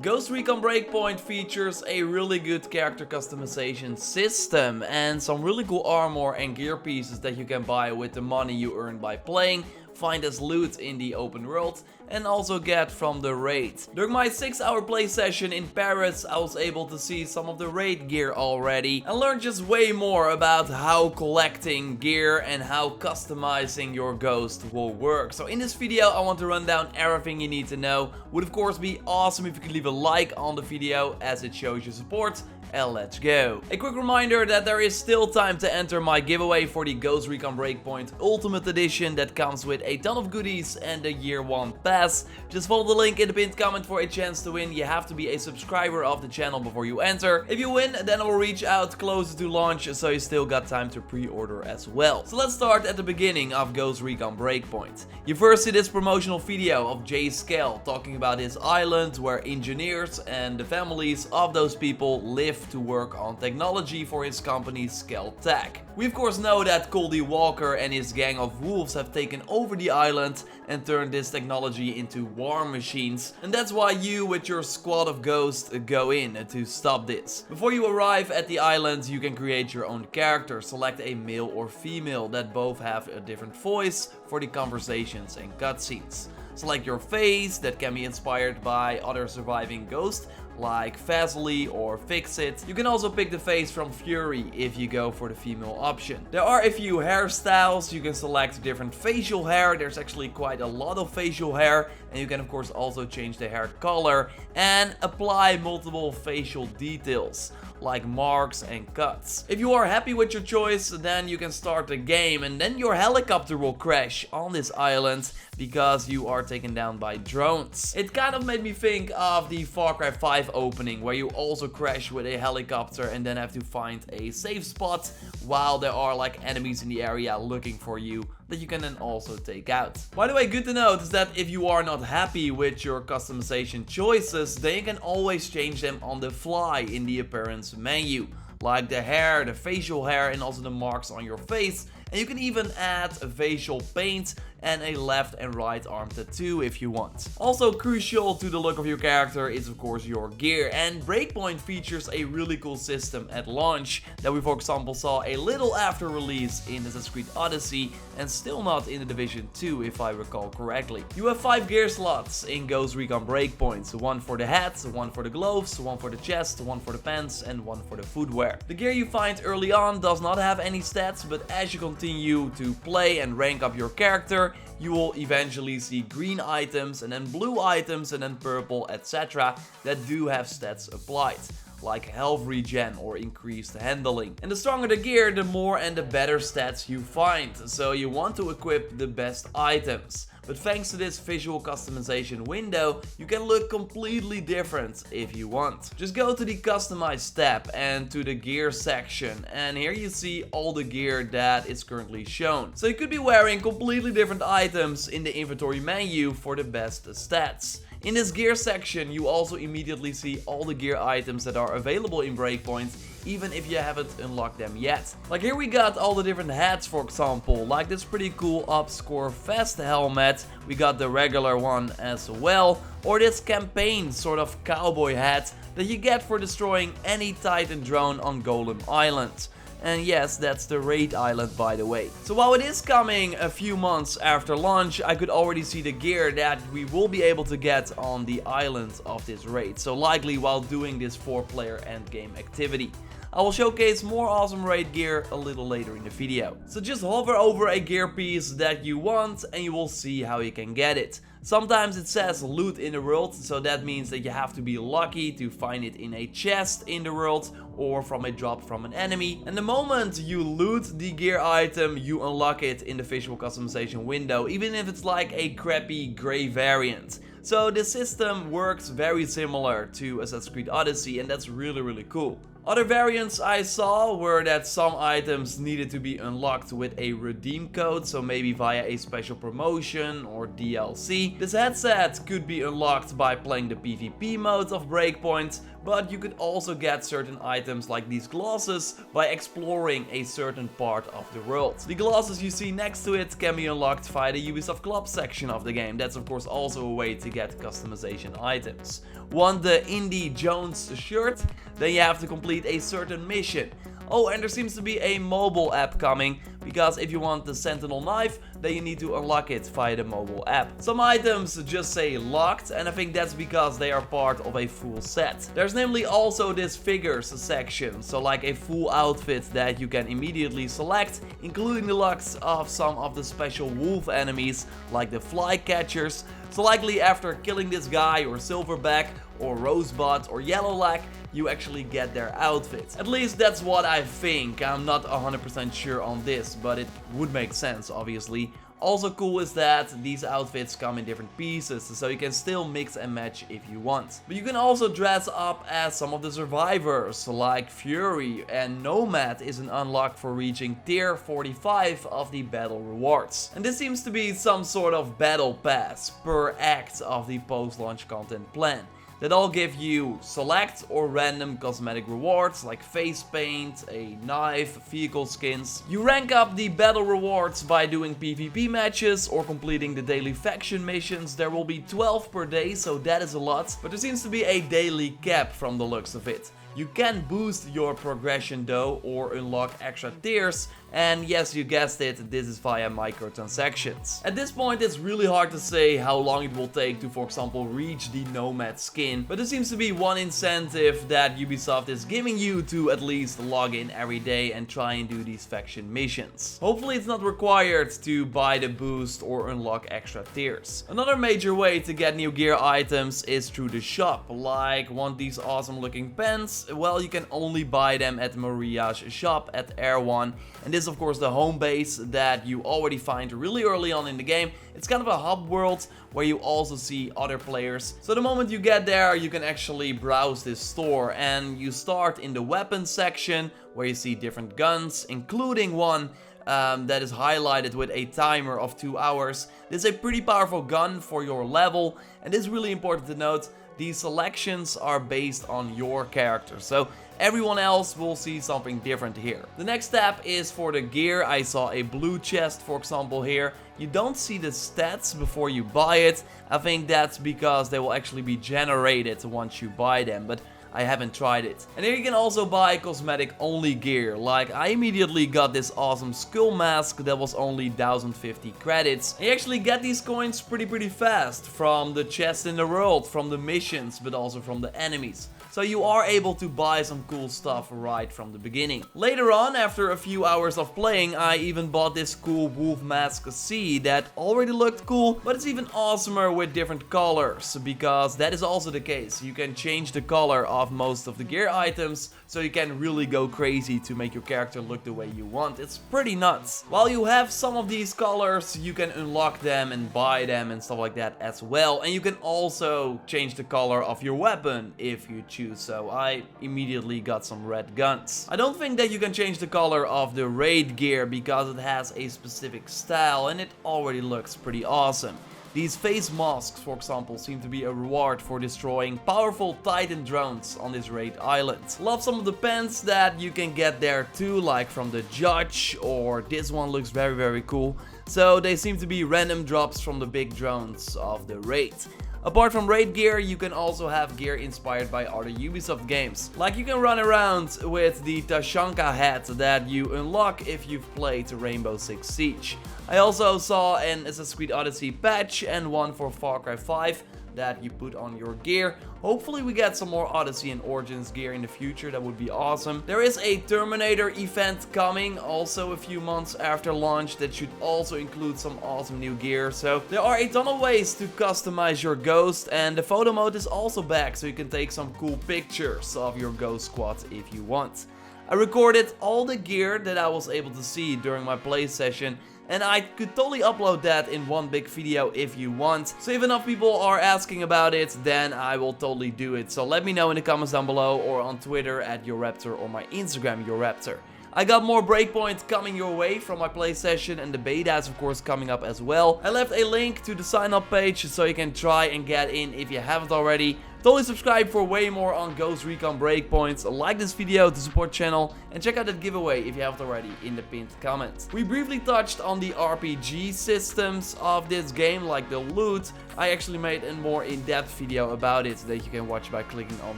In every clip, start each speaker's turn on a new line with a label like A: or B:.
A: Ghost Recon Breakpoint features a really good character customization system and some really cool armor and gear pieces that you can buy with the money you earn by playing, find as loot in the open world, and also get from the raid. During my 6-hour play session in Paris, I was able to see some of the raid gear already and learn just way more about how collecting gear and how customizing your ghost will work. So in this video I want to run down everything you need to know. Would of course be awesome if you could leave a like on the video as it shows your support. And let's go. A quick reminder that there is still time to enter my giveaway for the Ghost Recon Breakpoint Ultimate Edition that comes with a ton of goodies and a year 1 pass. Just follow the link in the pinned comment for a chance to win. You have to be a subscriber of the channel before you enter. If you win, then I will reach out closer to launch, so you still got time to pre-order as well. So let's start at the beginning of Ghost Recon Breakpoint. You first see this promotional video of Jay Scale talking about his island where engineers and the families of those people live to work on technology for his company Scale Tech. We of course know that Coldy Walker and his gang of wolves have taken over the island and turned this technology into war machines, and that's why you with your squad of ghosts go in to stop this. Before you arrive at the island, you can create your own character. Select a male or female that both have a different voice for the conversations and cutscenes. Select your face that can be inspired by other surviving ghosts like Vasily or Fixit. You can also pick the face from Fury if you go for the female option. There are a few hairstyles. You can select different facial hair. There's actually quite a lot of facial hair, and you can of course also change the hair color and apply multiple facial details like marks and cuts. If you are happy with your choice, then you can start the game, and then your helicopter will crash on this island because you are taken down by drones. It kind of made me think of the Far Cry 5 opening, where you also crash with a helicopter and then have to find a safe spot while there are like enemies in the area looking for you that you can then also take out. By the way, good to note is that if you are not happy with your customization choices, then you can always change them on the fly in the appearance menu, like the hair, the facial hair, and also the marks on your face. And you can even add a facial paint and a left and right arm tattoo if you want. Also crucial to the look of your character is of course your gear, and Breakpoint features a really cool system at launch that we for example saw a little after release in Assassin's Creed Odyssey and still not in The Division 2 if I recall correctly. You have 5 gear slots in Ghost Recon Breakpoint, one for the hat, one for the gloves, one for the chest, one for the pants, and one for the footwear. The gear you find early on does not have any stats, but as you continue to play and rank up your character, you will eventually see green items and then blue items and then purple, etc. that do have stats applied, like health regen or increased handling. And the stronger the gear, the more and the better stats you find, so you want to equip the best items. But thanks to this visual customization window, you can look completely different if you want. Just go to the Customize tab and to the Gear section, and here you see all the gear that is currently shown. So you could be wearing completely different items in the inventory menu for the best stats. In this gear section, you also immediately see all the gear items that are available in Breakpoint, even if you haven't unlocked them yet. Like here we got all the different hats, for example, like this pretty cool Upscore Vest helmet. We got the regular one as well, or this campaign sort of cowboy hat that you get for destroying any Titan drone on Golem Island. And yes, that's the raid island, by the way. So while it is coming a few months after launch, I could already see the gear that we will be able to get on the island of this raid. So likely while doing this 4-player endgame activity. I will showcase more awesome raid gear a little later in the video. So just hover over a gear piece that you want and you will see how you can get it. Sometimes it says loot in the world, so that means that you have to be lucky to find it in a chest in the world or from a drop from an enemy. And the moment you loot the gear item, you unlock it in the visual customization window, even if it's like a crappy gray variant. So the system works very similar to Assassin's Creed Odyssey, and that's really cool. Other variants I saw were that some items needed to be unlocked with a redeem code, so maybe via a special promotion or DLC. This headset could be unlocked by playing the PvP mode of Breakpoint, but you could also get certain items like these glasses by exploring a certain part of the world. The glasses you see next to it can be unlocked via the Ubisoft Club section of the game. That's of course also a way to get customization items. Want the Indy Jones shirt? Then you have to complete a certain mission. Oh, and there seems to be a mobile app coming, because if you want the Sentinel knife, then you need to unlock it via the mobile app. Some items just say locked, and I think that's because they are part of a full set. There's namely also this Disfigures section, so like a full outfit that you can immediately select, including the looks of some of the special wolf enemies, like the flycatchers. So likely after killing this guy or Silverback or Rosebud or Yellowlag, you actually get their outfits. At least that's what I think. I'm not 100% sure on this, but it would make sense, obviously. Also cool is that these outfits come in different pieces, so you can still mix and match if you want. But you can also dress up as some of the survivors, like Fury, and Nomad is an unlock for reaching tier 45 of the battle rewards. And this seems to be some sort of battle pass per act of the post-launch content plan that all give you select or random cosmetic rewards like face paint, a knife, vehicle skins. You rank up the battle rewards by doing PvP matches or completing the daily faction missions. There will be 12 per day, so that is a lot, but there seems to be a daily cap from the looks of it. You can boost your progression though, or unlock extra tiers, and yes, you guessed it, this is via microtransactions. At this point it's really hard to say how long it will take to, for example, reach the Nomad skin, but there seems to be one incentive that Ubisoft is giving you to at least log in every day and try and do these faction missions. Hopefully it's not required to buy the boost or unlock extra tiers. Another major way to get new gear items is through the shop, like want these awesome looking pants? Well, you can only buy them at Maria's shop at Air 1, and this is of course the home base that you already find really early on in the game. It's kind of a hub world where you also see other players. So the moment you get there, you can actually browse this store, and you start in the weapons section where you see different guns, including one that is highlighted with a timer of 2 hours. This is a pretty powerful gun for your level, and this is really important to note. These selections are based on your character, so everyone else will see something different here. The next step is for the gear. I saw a blue chest, for example, here. You don't see the stats before you buy it. I think that's because they will actually be generated once you buy them, but I haven't tried it. And here you can also buy cosmetic only gear. Like I immediately got this awesome skull mask that was only 1050 credits. And you actually get these coins pretty fast from the chests in the world, from the missions, but also from the enemies. So you are able to buy some cool stuff right from the beginning. Later on, after a few hours of playing, I even bought this cool wolf mask C that already looked cool, but it's even awesomer with different colors, because that is also the case. You can change the color of most of the gear items, so you can really go crazy to make your character look the way you want. It's pretty nuts. While you have some of these colors, you can unlock them and buy them and stuff like that as well. And you can also change the color of your weapon if you choose. So I immediately got some red guns. I don't think that you can change the color of the raid gear because it has a specific style and it already looks pretty awesome. These face masks, for example, seem to be a reward for destroying powerful Titan drones on this raid island. Love some of the pants that you can get there too, like from the Judge, or this one looks very cool. So they seem to be random drops from the big drones of the raid. Apart from raid gear, you can also have gear inspired by other Ubisoft games. Like you can run around with the Tashanka hat that you unlock if you've played Rainbow Six Siege. I also saw an Assassin's Creed Odyssey patch and one for Far Cry 5 that you put on your gear. Hopefully we get some more Odyssey and Origins gear in the future, that would be awesome. There is a Terminator event coming also a few months after launch that should also include some awesome new gear. So there are a ton of ways to customize your Ghost, and the photo mode is also back, so you can take some cool pictures of your Ghost squad if you want. I recorded all the gear that I was able to see during my play session, and I could totally upload that in one big video if you want. So if enough people are asking about it, then I will totally do it. So let me know in the comments down below, or on Twitter at JorRaptor, or my Instagram JorRaptor. I got more Breakpoint coming your way from my play session, and the beta is of course coming up as well. I left a link to the sign up page so you can try and get in if you haven't already. Totally subscribe for way more on Ghost Recon Breakpoints. Like this video to support channel, and check out that giveaway if you haven't already in the pinned comment. We briefly touched on the RPG systems of this game, like the loot. I actually made a more in-depth video about it that you can watch by clicking on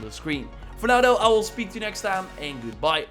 A: the screen. For now though, I will speak to you next time, and goodbye.